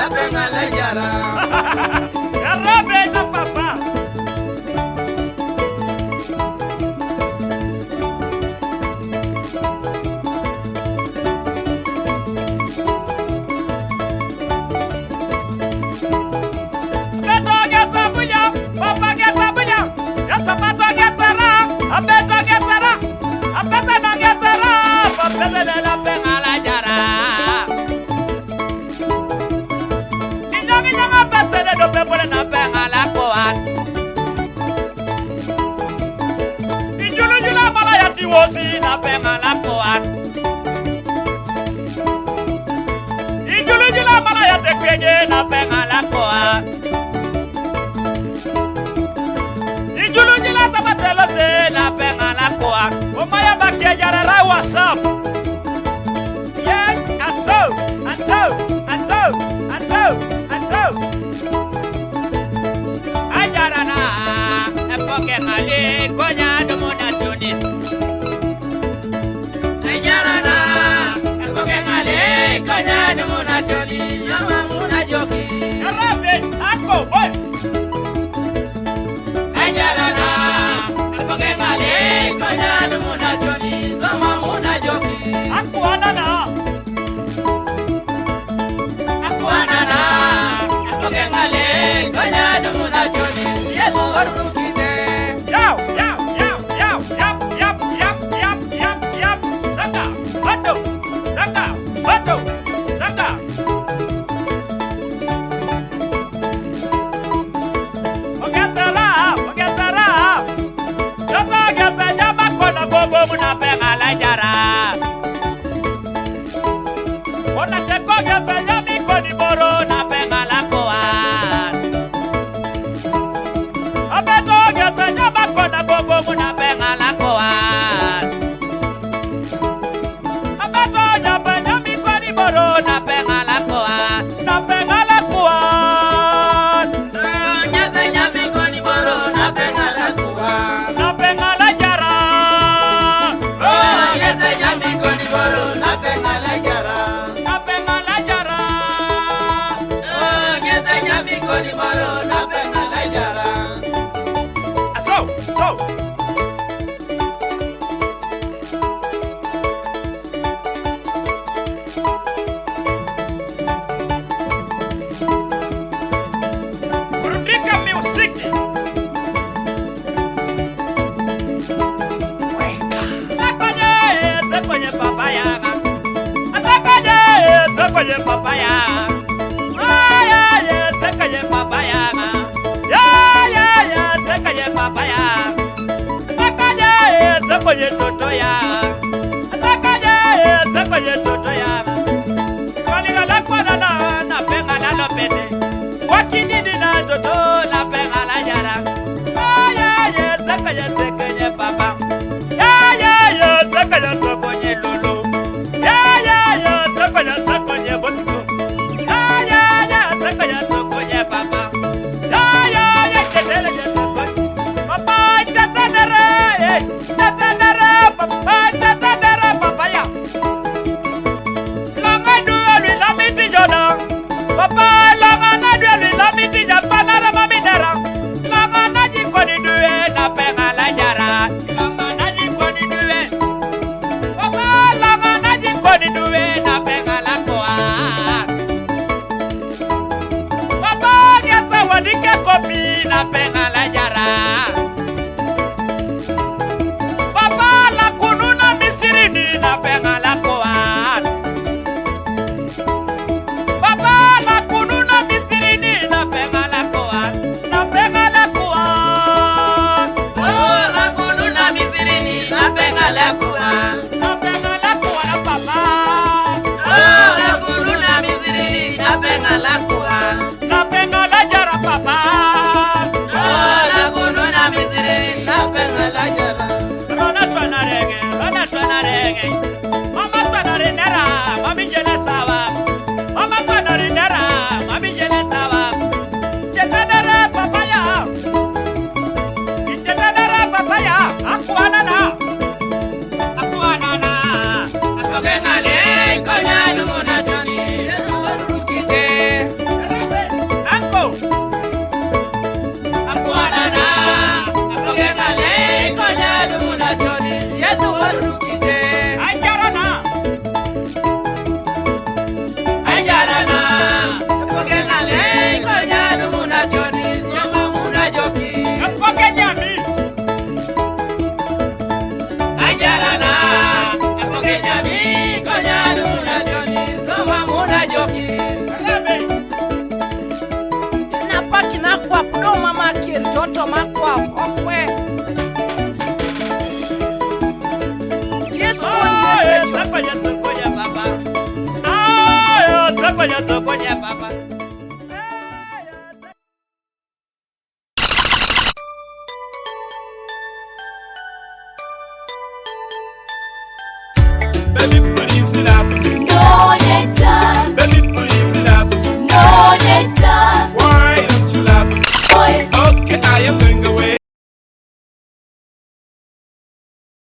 pengala jara. Yarabe na papa. Beto geta bunya, papa geta bunya. Geta pato geta ra, abeto geta ra. Abeta na geta ra, papa la pengala jara. Do people na pengala koan. Ijulu jula malaya tiwosi na pengala koan. Ijulu jula malaya tekweje na pengala koan. Ijulu jula tabatelo se na pengala koan. Omaya bakia jara ra WhatsApp. Yes, and so. Kengale konya domona tunis. Ajarana, kengale konya domona tunis. Mama muna joki. Arabe, ako boy. Ajarana, kengale konya domona tunis. Mama muna joki. Aku anana. Kengale konya domona tunis. Yes, waruki. Papa, la mana dueli la miti ya panara mami. moto makwa okwe